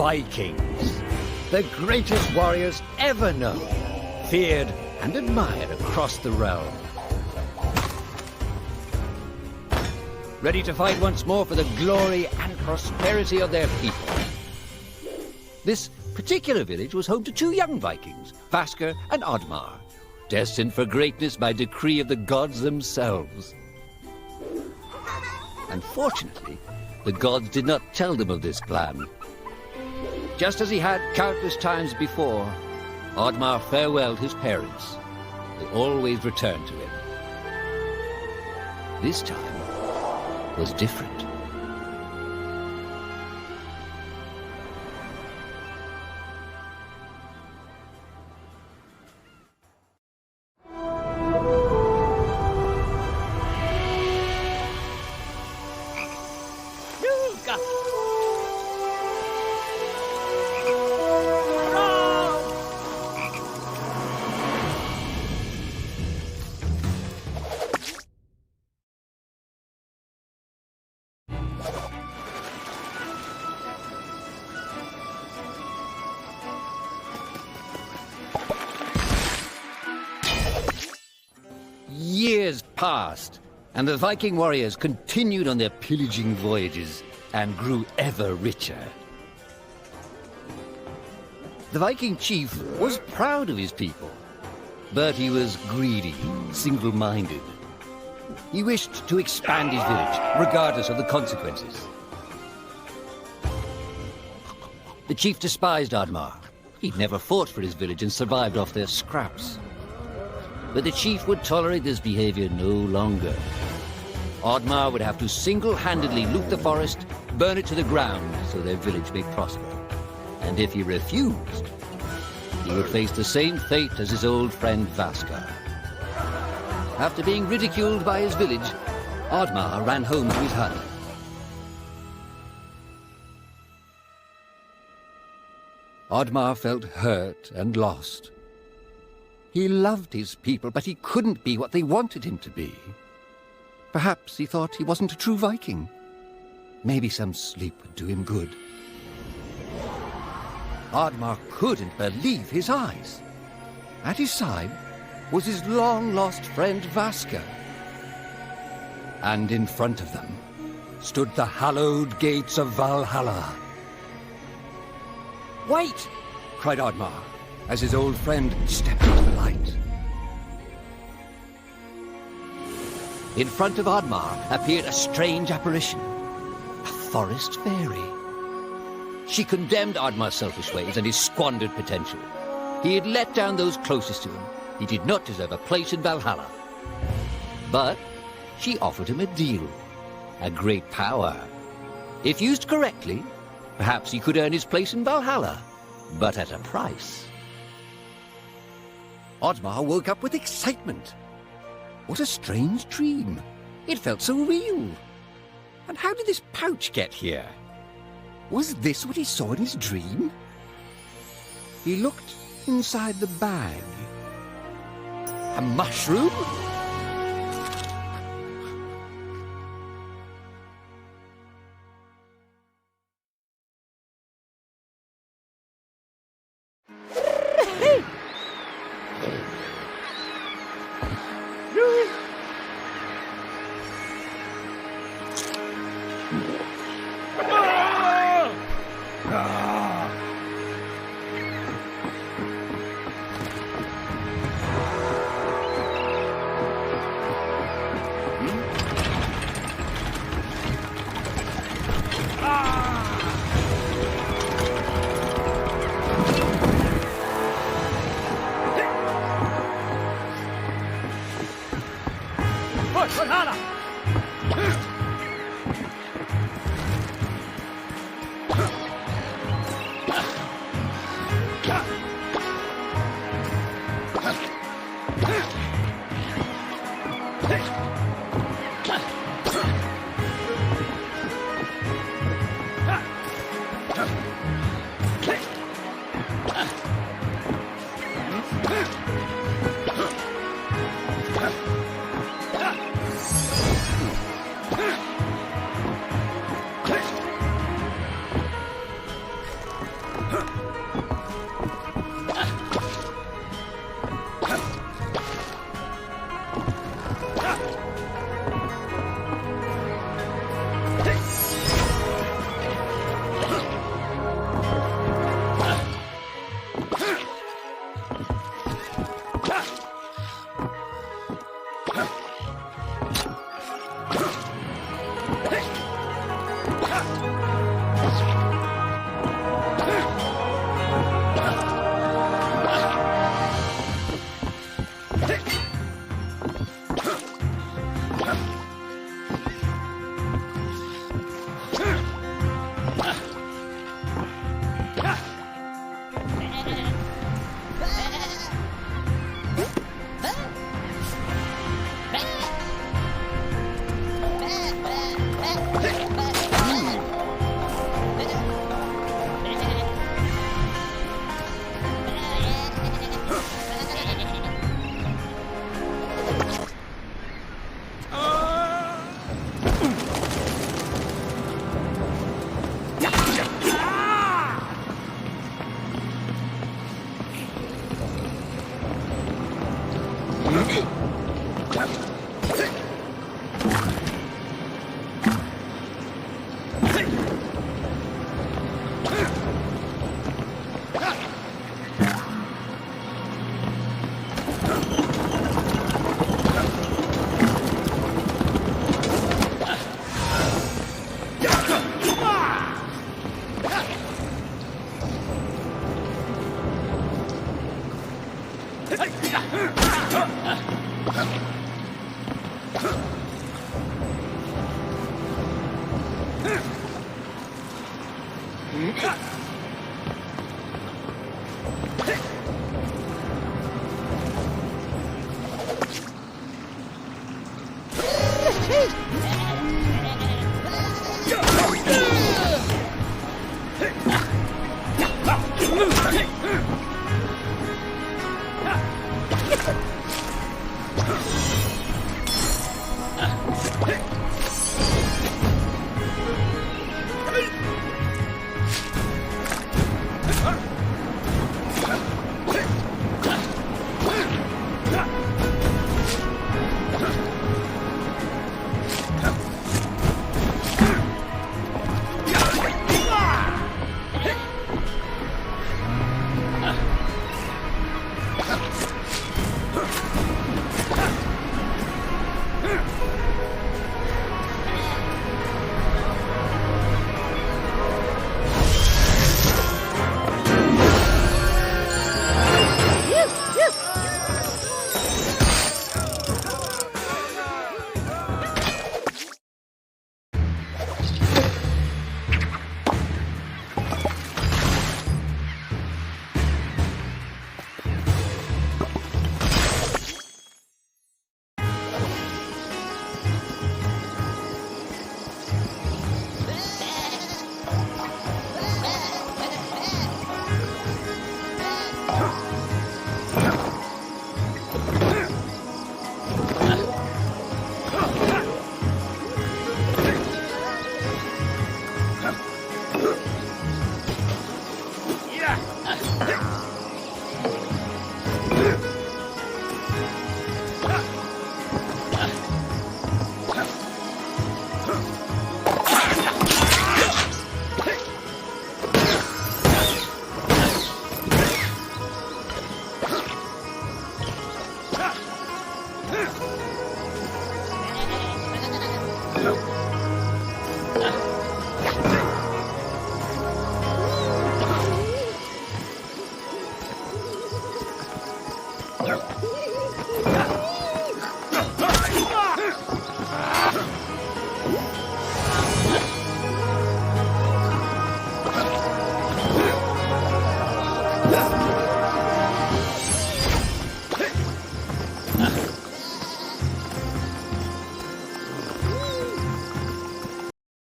Vikings, the greatest warriors ever known, feared and admired across the realm. Ready to fight once more for the glory and prosperity of their people. This particular village was home to two young Vikings, Vasker and Oddmar, destined for greatness by decree of the gods themselves. Unfortunately, the gods did not tell them of this plan. Just as he had countless times before, Oddmar farewelled his parents. They always returned to him. This time was different. Years passed, and the Viking warriors continued on their pillaging voyages and grew ever richer. The Viking chief was proud of his people, but he was greedy, single-minded. He wished to expand his village, regardless of the consequences. The chief despised Oddmar. He'd never fought for his village and survived off their scraps. But the chief would tolerate this behavior no longer. Oddmar would have to single-handedly loot the forest, burn it to the ground so their village may prosper. And if he refused, he would face the same fate as his old friend Vasker. After being ridiculed by his village, Oddmar ran home to his hut. Oddmar felt hurt and lost. He loved his people, but he couldn't be what they wanted him to be. Perhaps he thought he wasn't a true Viking. Maybe some sleep would do him good. Oddmar couldn't believe his eyes. At his side was his long-lost friend Vasker. And in front of them stood the hallowed gates of Valhalla. "Wait!" cried Oddmar, as his old friend stepped into the light. In front of Oddmar appeared a strange apparition, a forest fairy. She condemned Oddmar's selfish ways and his squandered potential. He had let down those closest to him. He did not deserve a place in Valhalla. But she offered him a deal, a great power. If used correctly, perhaps he could earn his place in Valhalla, but at a price. Oddmar woke up with excitement. What a strange dream. It felt so real. And how did this pouch get here? Was this what he saw in his dream? He looked inside the bag. A mushroom? Hey!